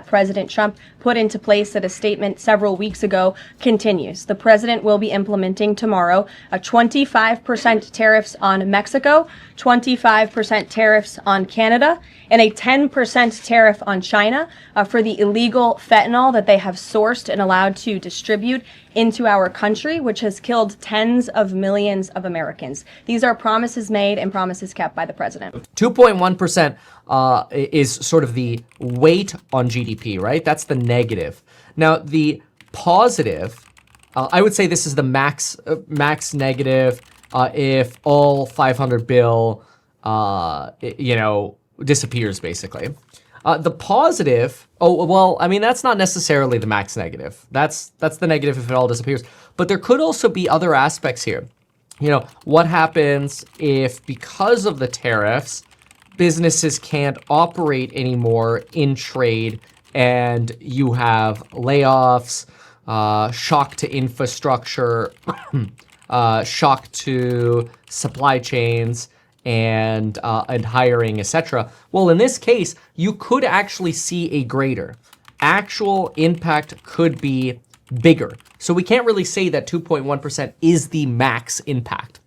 that President Trump put into place at a statement several weeks ago continues. The president will be implementing tomorrow a 25% tariffs on Mexico, 25% tariffs on Canada, and a 10% tariff on China for the illegal fentanyl that they have sourced and allowed to distribute into our country, which has killed tens of millions of Americans. These are promises made and promises kept by the president. 2.1% is sort of the weight on GDP, right? That's the negative. Now, the positive, I would say this is the max negative if all 500 bill, disappears, basically. The positive, that's not necessarily the max negative. That's the negative if it all disappears. But there could also be other aspects here. What happens if, because of the tariffs, businesses can't operate anymore in trade and you have layoffs, shock to infrastructure, shock to supply chains, and hiring, etc. Well, in this case, you could actually see a greater. Actual impact could be bigger. So we can't really say that 2.1% is the max impact.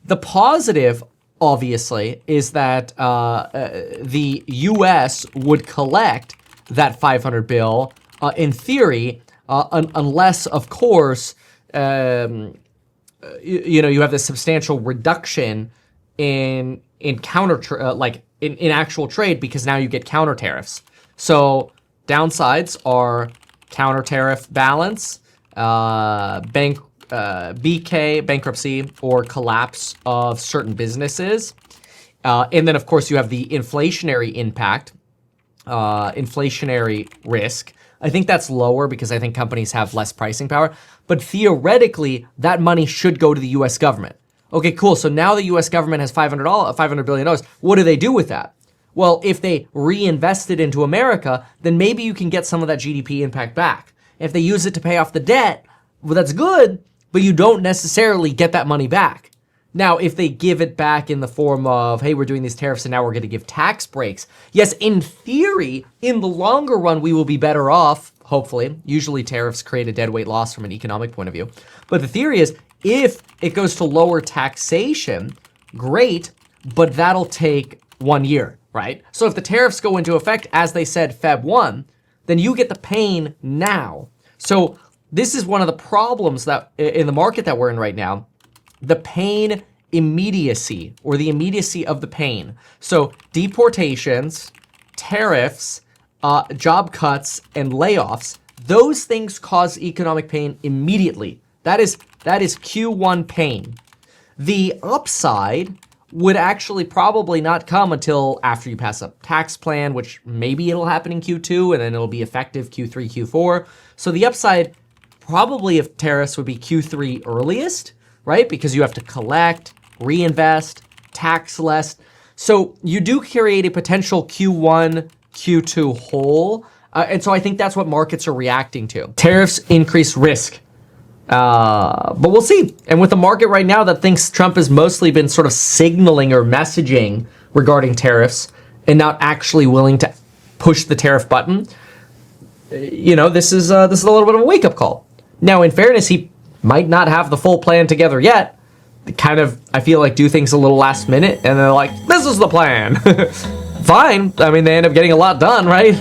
The positive, obviously, is that the U.S. would collect that 500 bill, in theory, unless, of course, you have this substantial reduction in actual trade, because now you get counter tariffs. So downsides are counter tariff balance, BK, bankruptcy, or collapse of certain businesses. And then, of course, you have the inflationary impact, inflationary risk. I think that's lower because I think companies have less pricing power. But theoretically, that money should go to the U.S. government. Okay, cool. So now the U.S. government has $500 billion. What do they do with that? Well, if they reinvest it into America, then maybe you can get some of that GDP impact back. If they use it to pay off the debt, well, that's good, but you don't necessarily get that money back. Now, if they give it back in the form of, hey, we're doing these tariffs and now we're going to give tax breaks. Yes, in theory, in the longer run, we will be better off, hopefully. Usually tariffs create a deadweight loss from an economic point of view. But the theory is, if it goes to lower taxation, great, but that'll take 1 year, right? So if the tariffs go into effect, as they said, Feb 1, then you get the pain now. So this is one of the problems that in the market that we're in right now, the pain immediacy, or the immediacy of the pain. So deportations, tariffs, job cuts, and layoffs, those things cause economic pain immediately. That is Q1 pain. The upside would actually probably not come until after you pass a tax plan, which maybe it'll happen in Q2 and then it'll be effective Q3, Q4. So the upside probably of tariffs would be Q3 earliest, right? Because you have to collect, reinvest, tax less. So you do create a potential Q1, Q2 hole. And so I think that's what markets are reacting to. Tariffs increase risk. But we'll see. And with the market right now that thinks Trump has mostly been sort of signaling or messaging regarding tariffs and not actually willing to push the tariff button, this is a little bit of a wake-up call. Now, in fairness, he might not have the full plan together yet. They kind of, I feel like, do things a little last minute, and they're like, this is the plan. Fine. I mean, they end up getting a lot done, right?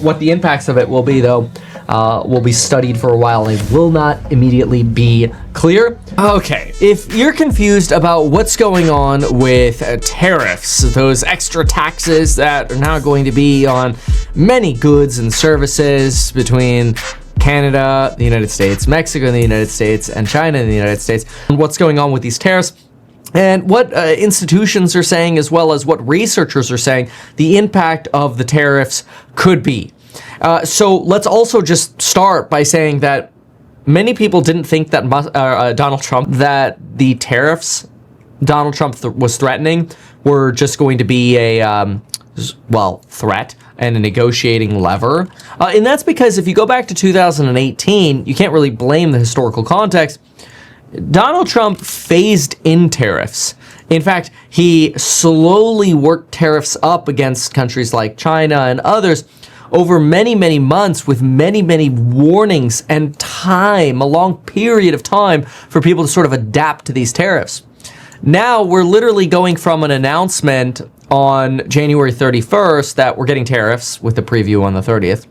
What the impacts of it will be, though, will be studied for a while and will not immediately be clear. Okay, if you're confused about what's going on with tariffs, those extra taxes that are now going to be on many goods and services between Canada, the United States, Mexico and the United States, and China and the United States, and what's going on with these tariffs, and what institutions are saying, as well as what researchers are saying the impact of the tariffs could be. So let's also just start by saying that many people didn't think that that the tariffs Donald Trump was threatening were just going to be a, threat and a negotiating lever. And that's because if you go back to 2018, you can't really blame the historical context. Donald Trump phased in tariffs. In fact, he slowly worked tariffs up against countries like China and others over many, many months with many, many warnings and time, a long period of time for people to sort of adapt to these tariffs. Now we're literally going from an announcement on January 31st that we're getting tariffs with the preview on the 30th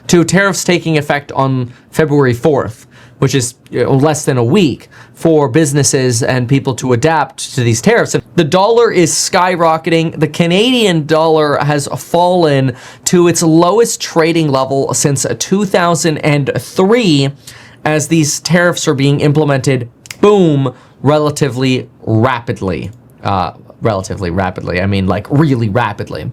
to tariffs taking effect on February 4th, which is less than a week for businesses and people to adapt to these tariffs. And the dollar is skyrocketing. The Canadian dollar has fallen to its lowest trading level since 2003 as these tariffs are being implemented, boom, relatively rapidly. I mean, like really rapidly.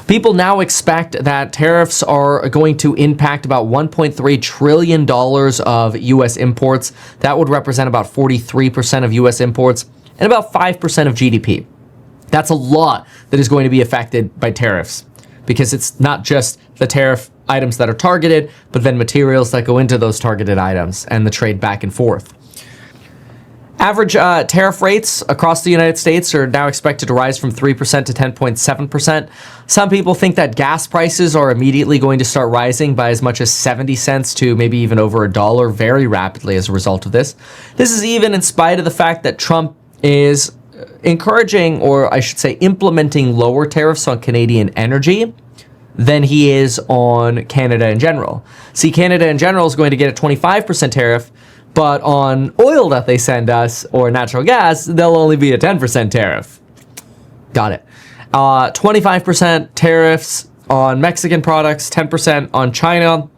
People now expect that tariffs are going to impact about $1.3 trillion of U.S. imports. That would represent about 43% of U.S. imports and about 5% of GDP. That's a lot that is going to be affected by tariffs because it's not just the tariff items that are targeted, but then materials that go into those targeted items and the trade back and forth. Average tariff rates across the United States are now expected to rise from 3% to 10.7%. Some people think that gas prices are immediately going to start rising by as much as 70 cents to maybe even over $1 very rapidly as a result of this. This is even in spite of the fact that Trump is encouraging, or I should say implementing, lower tariffs on Canadian energy than he is on Canada in general. See, Canada in general is going to get a 25% tariff, but on oil that they send us, or natural gas, there'll only be a 10% tariff. Got it. 25% tariffs on Mexican products, 10% on China.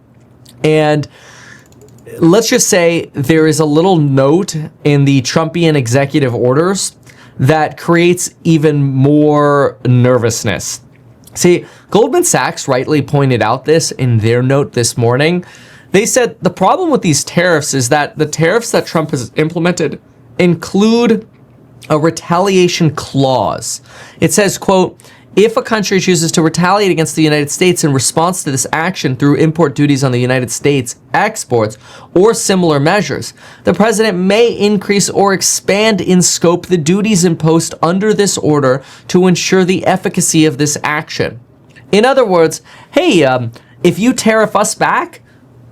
And let's just say there is a little note in the Trumpian executive orders that creates even more nervousness. See, Goldman Sachs rightly pointed out this in their note this morning. They said the problem with these tariffs is that the tariffs that Trump has implemented include a retaliation clause. It says, quote, if a country chooses to retaliate against the United States in response to this action through import duties on the United States exports or similar measures, the president may increase or expand in scope the duties imposed under this order to ensure the efficacy of this action. In other words, hey, if you tariff us back,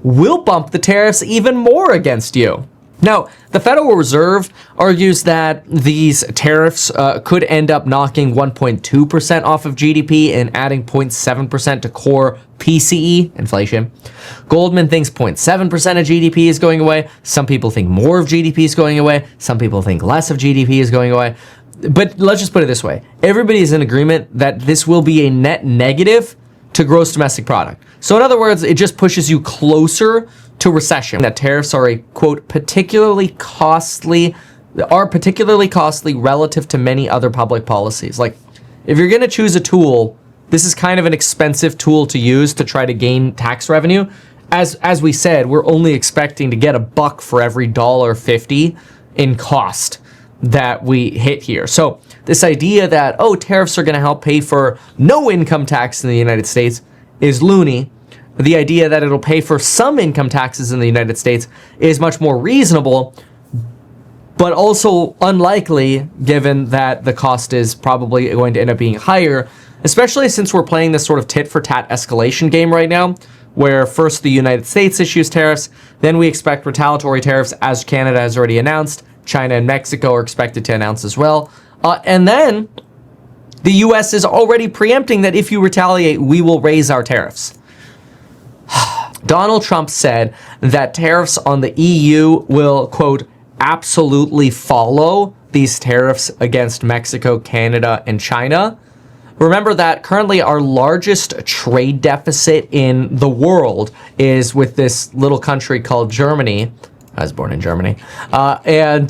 we'll bump the tariffs even more against you. Now, the Federal Reserve argues that these tariffs could end up knocking 1.2% off of GDP and adding 0.7% to core PCE, inflation. Goldman thinks 0.7% of GDP is going away. Some people think more of GDP is going away. Some people think less of GDP is going away. But let's just put it this way. Everybody is in agreement that this will be a net negative to gross domestic product. So in other words, it just pushes you closer to recession. That tariffs are a, quote, particularly costly relative to many other public policies. Like, if you're going to choose a tool, this is kind of an expensive tool to use to try to gain tax revenue. As we said, we're only expecting to get $1 for every $1.50 in cost that we hit here. So this idea that, oh, tariffs are going to help pay for no income tax in the United States is loony. The idea that it'll pay for some income taxes in the United States is much more reasonable, but also unlikely given that the cost is probably going to end up being higher, especially since we're playing this sort of tit-for-tat escalation game right now, where first the United States issues tariffs, then we expect retaliatory tariffs, as Canada has already announced. China and Mexico are expected to announce as well. And then the U.S. is already preempting that if you retaliate, we will raise our tariffs. Donald Trump said that tariffs on the EU will, quote, absolutely follow these tariffs against Mexico, Canada, and China. Remember that currently our largest trade deficit in the world is with this little country called Germany. I was born in Germany. And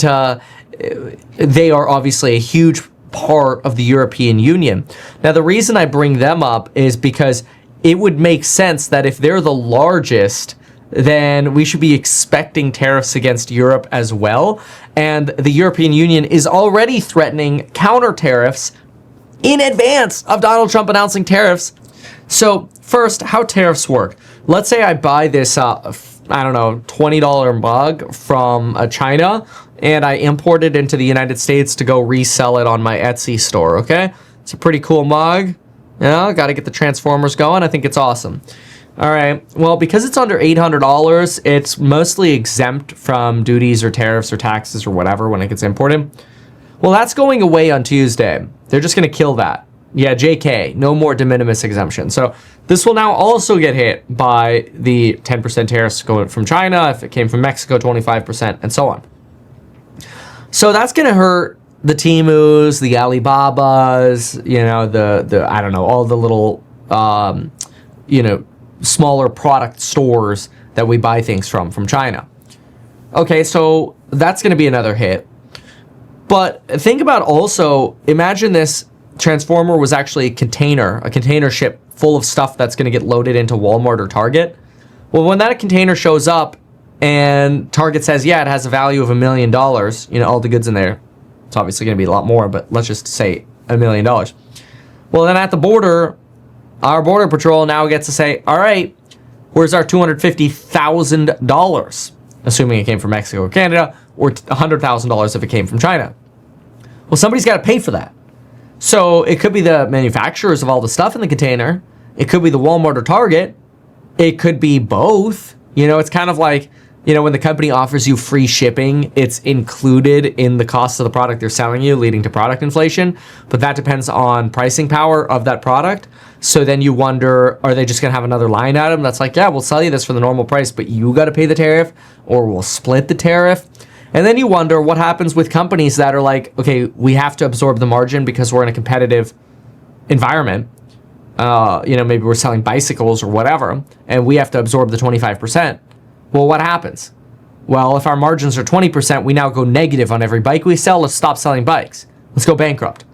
they are obviously a huge part of the European Union. Now, the reason I bring them up is because it would make sense that if they're the largest, then we should be expecting tariffs against Europe as well. And the European Union is already threatening counter tariffs in advance of Donald Trump announcing tariffs. So first, how tariffs work. Let's say I buy this, $20 mug from China, and I import it into the United States to go resell it on my Etsy store, okay? It's a pretty cool mug. You know, got to get the Transformers going. I think it's awesome. All right. Well, because it's under $800, it's mostly exempt from duties or tariffs or taxes or whatever when it gets imported. Well, that's going away on Tuesday. They're just going to kill that. Yeah, JK, no more de minimis exemption. So this will now also get hit by the 10% tariffs going from China. If it came from Mexico, 25%, and so on. So that's going to hurt the Temus, the Alibabas, you know, the I don't know, all the little, you know, smaller product stores that we buy things from China. Okay, so that's going to be another hit. But think about also, imagine this transformer was actually a container ship full of stuff that's going to get loaded into Walmart or Target. Well, when that container shows up and Target says, yeah, it has a value of $1 million, you know, all the goods in there, it's obviously going to be a lot more, but let's just say $1 million. Well, then at the border, our Border Patrol now gets to say, all right, where's our $250,000? Assuming it came from Mexico or Canada, or $100,000 if it came from China. Well, somebody's got to pay for that. So it could be the manufacturers of all the stuff in the container. It could be the Walmart or Target. It could be both. You know, it's kind of like, you know, when the company offers you free shipping, it's included in the cost of the product they're selling you, leading to product inflation. But that depends on pricing power of that product. So then you wonder, are they just going to have another line item that's like, yeah, we'll sell you this for the normal price, but you got to pay the tariff, or we'll split the tariff. And then you wonder what happens with companies that are like, okay, we have to absorb the margin because we're in a competitive environment. You know, maybe we're selling bicycles or whatever, and we have to absorb the 25%. Well, what happens? Well, if our margins are 20%, we now go negative on every bike we sell. Let's stop selling bikes. Let's go bankrupt.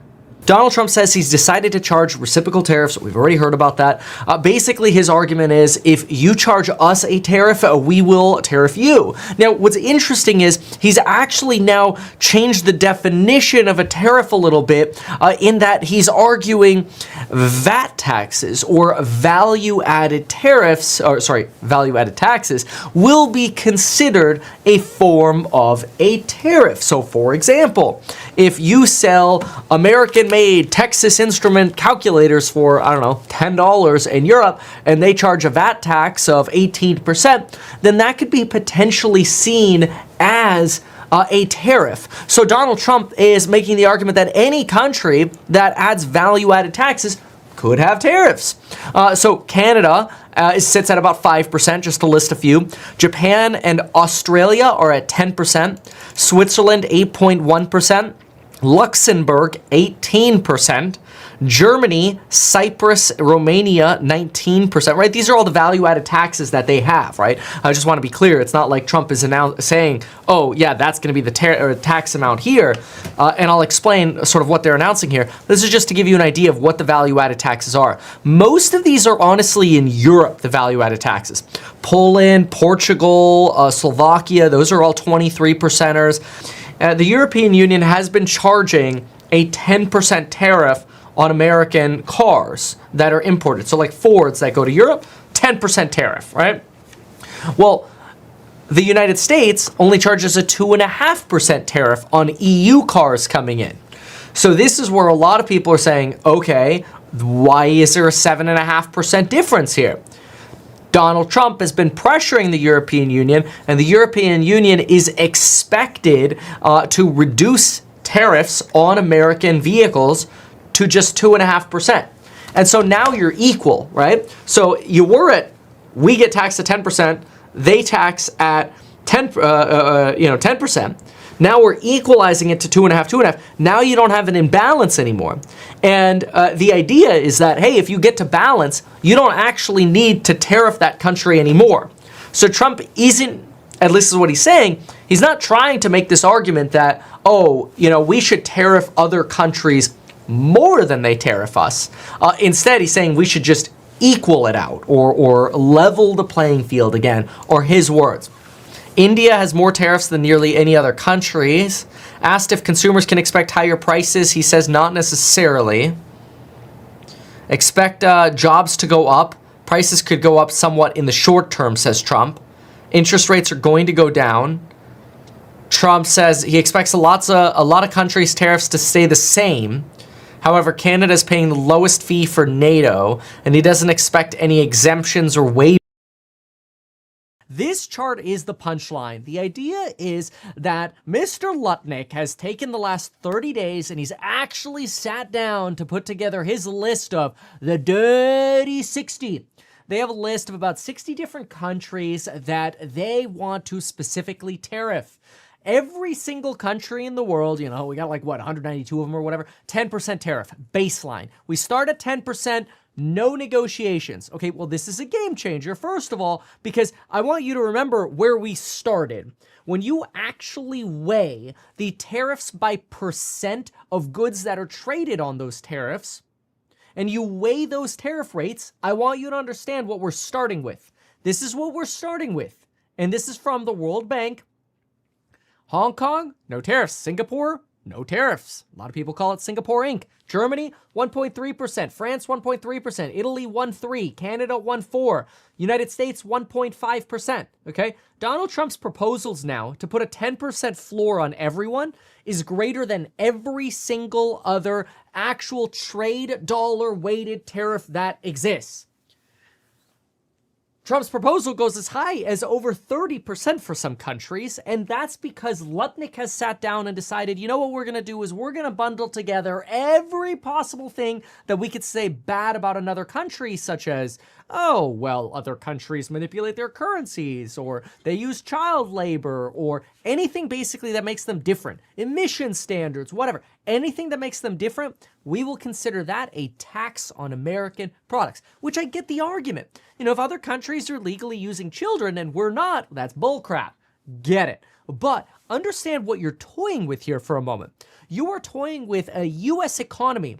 Donald Trump says he's decided to charge reciprocal tariffs. We've already heard about that. Basically, his argument is if you charge us a tariff, we will tariff you. Now, what's interesting is he's actually now changed the definition of a tariff a little bit in that he's arguing VAT taxes or value-added tariffs, or sorry, value-added taxes will be considered a form of a tariff. So, for example, if you sell American-made Texas Instrument calculators for, I don't know, $10 in Europe, and they charge a VAT tax of 18%, then that could be potentially seen as a tariff. So Donald Trump is making the argument that any country that adds value-added taxes could have tariffs. So Canada sits at about 5%, just to list a few. Japan and Australia are at 10%. Switzerland, 8.1%. Luxembourg, 18%. Germany, Cyprus, Romania, 19%, right? These are all the value-added taxes that they have, right? I just want to be clear. It's not like Trump is saying, oh, yeah, that's going to be the tax amount here. And I'll explain sort of what they're announcing here. This is just to give you an idea of what the value-added taxes are. Most of these are honestly in Europe, the value-added taxes. Poland, Portugal, Slovakia, those are all 23%ers. The European Union has been charging a 10% tariff on American cars that are imported. So like Fords that go to Europe, 10% tariff, right? Well, the United States only charges a 2.5% tariff on EU cars coming in. So this is where a lot of people are saying, okay, why is there a 7.5% difference here? Donald Trump has been pressuring the European Union, and the European Union is expected to reduce tariffs on American vehicles to just 2.5%. And so now you're equal, right? So we get taxed at 10%, they tax at 10%. Now we're equalizing it to 2.5. Now you don't have an imbalance anymore. And the idea is that, hey, if you get to balance, you don't actually need to tariff that country anymore. So Trump isn't, at least is what he's saying, he's not trying to make this argument that, oh, we should tariff other countries more than they tariff us. Instead, he's saying we should just equal it out or level the playing field again, or his words. India has more tariffs than nearly any other countries. Asked if consumers can expect higher prices, he says not necessarily. Expect jobs to go up. Prices could go up somewhat in the short term, says Trump. Interest rates are going to go down. Trump says he expects a lot of countries' tariffs to stay the same. However, Canada is paying the lowest fee for NATO, and he doesn't expect any exemptions or waivers. This chart is the punchline. The idea is that Mr. Lutnick has taken the last 30 days and he's actually sat down to put together his list of the dirty 60. They have a list of about 60 different countries that they want to specifically tariff. Every single country in the world, you know, we got like, what, 192 of them or whatever, 10% tariff, baseline. We start at 10%, no negotiations. Okay, well, this is a game changer, first of all, because I want you to remember where we started. When you actually weigh the tariffs by percent of goods that are traded on those tariffs, and you weigh those tariff rates, I want you to understand what we're starting with. This is what we're starting with. And this is from the World Bank. Hong Kong, no tariffs. Singapore, no tariffs. A lot of people call it Singapore Inc. Germany, 1.3%. France, 1.3%. Italy, 1.3%. Canada, 1.4%. United States, 1.5%. Okay? Donald Trump's proposals now to put a 10% floor on everyone is greater than every single other actual trade dollar-weighted tariff that exists. Trump's proposal goes as high as over 30% for some countries, and that's because Lutnick has sat down and decided, you know what we're going to do is we're going to bundle together every possible thing that we could say bad about another country, such as, oh, well, other countries manipulate their currencies, or they use child labor, or anything basically that makes them different. Emission standards, whatever. Anything that makes them different, we will consider that a tax on American products, which I get the argument. You know, if other countries are legally using children and we're not, that's bullcrap. Get it. But understand what you're toying with here for a moment. You are toying with a U.S. economy.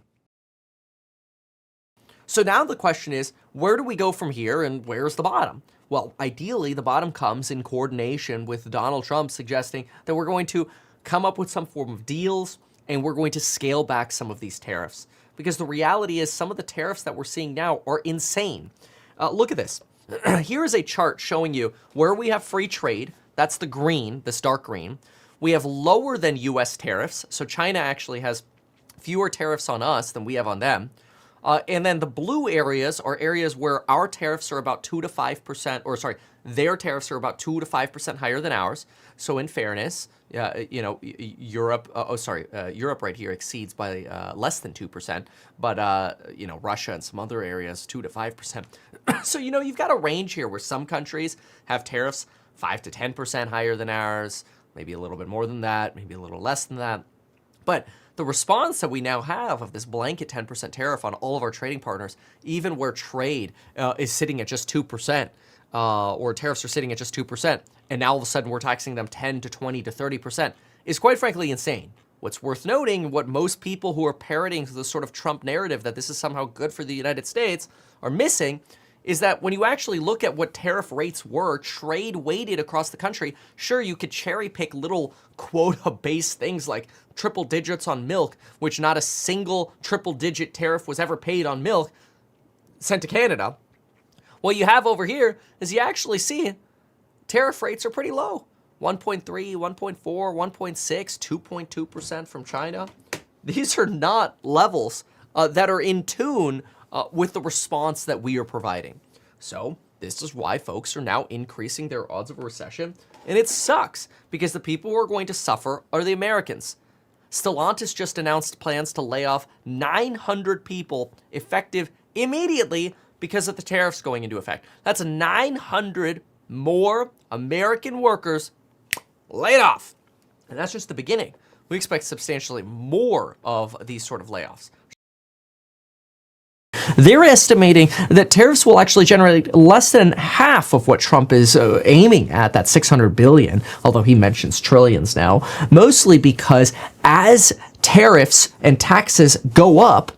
So now the question is, where do we go from here and where's the bottom? Well, ideally, the bottom comes in coordination with Donald Trump suggesting that we're going to come up with some form of deals and we're going to scale back some of these tariffs. Because the reality is some of the tariffs that we're seeing now are insane. Look at this. Here is a chart showing you where we have free trade. That's the green, this dark green. We have lower than US tariffs. So China actually has fewer tariffs on us than we have on them. And then the blue areas are areas where our tariffs are about 2 to 5%, or sorry, their tariffs are about 2 to 5% higher than ours. So in fairness, you know, Europe, Europe right here exceeds by less than 2%, but, you know, Russia and some other areas, 2 to 5%. So, you know, you've got a range here where some countries have tariffs 5 to 10% higher than ours, maybe a little bit more than that, maybe a little less than that. But the response that we now have of this blanket 10% tariff on all of our trading partners, even where trade is sitting at just 2%, or tariffs are sitting at just 2%, and now all of a sudden we're taxing them 10 to 20 to 30%, is quite frankly insane. What's worth noting, what most people who are parroting the sort of Trump narrative that this is somehow good for the United States are missing, is that when you actually look at what tariff rates were, trade weighted across the country, sure, you could cherry pick little quota-based things like triple digits on milk, which not a single triple-digit tariff was ever paid on milk sent to Canada. What you have over here is you actually see tariff rates are pretty low. 1.3, 1.4, 1.6, 2.2% from China. These are not levels that are in tune with the response that we are providing. So this is why folks are now increasing their odds of a recession. And it sucks because the people who are going to suffer are the Americans. Stellantis just announced plans to lay off 900 people effective immediately because of the tariffs going into effect. That's 900 more American workers laid off. And that's just the beginning. We expect substantially more of these sort of layoffs. They're estimating that tariffs will actually generate less than half of what Trump is aiming at, that $600 billion, although he mentions trillions now, mostly because as tariffs and taxes go up,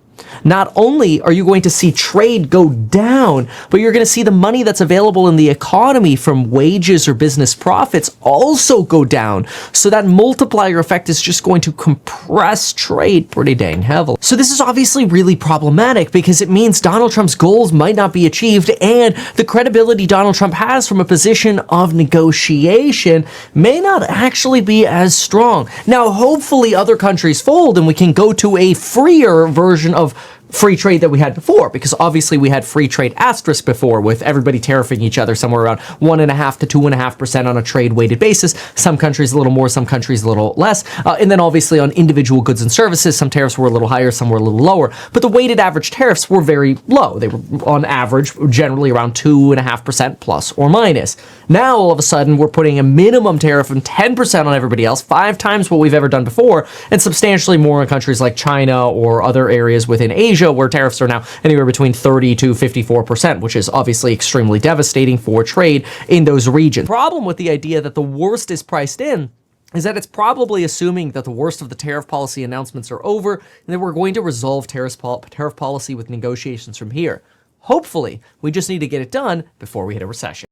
not only are you going to see trade go down, but you're going to see the money that's available in the economy from wages or business profits also go down. So that multiplier effect is just going to compress trade pretty dang heavily. So this is obviously really problematic because it means Donald Trump's goals might not be achieved, and the credibility Donald Trump has from a position of negotiation may not actually be as strong. Now, hopefully other countries fold and we can go to a freer version of free trade that we had before, because obviously we had free trade asterisk before with everybody tariffing each other somewhere around 1.5% to 2.5% on a trade weighted basis. Some countries a little more, some countries a little less. And then obviously on individual goods and services, some tariffs were a little higher, some were a little lower. But the weighted average tariffs were very low. They were on average generally around 2.5% plus or minus. Now all of a sudden we're putting a minimum tariff of 10% on everybody else, 5 times what we've ever done before, and substantially more in countries like China or other areas within Asia, where tariffs are now anywhere between 30 to 54%, which is obviously extremely devastating for trade in those regions. The problem with the idea that the worst is priced in is that it's probably assuming that the worst of the tariff policy announcements are over and that we're going to resolve tariff policy with negotiations from here. Hopefully, we just need to get it done before we hit a recession.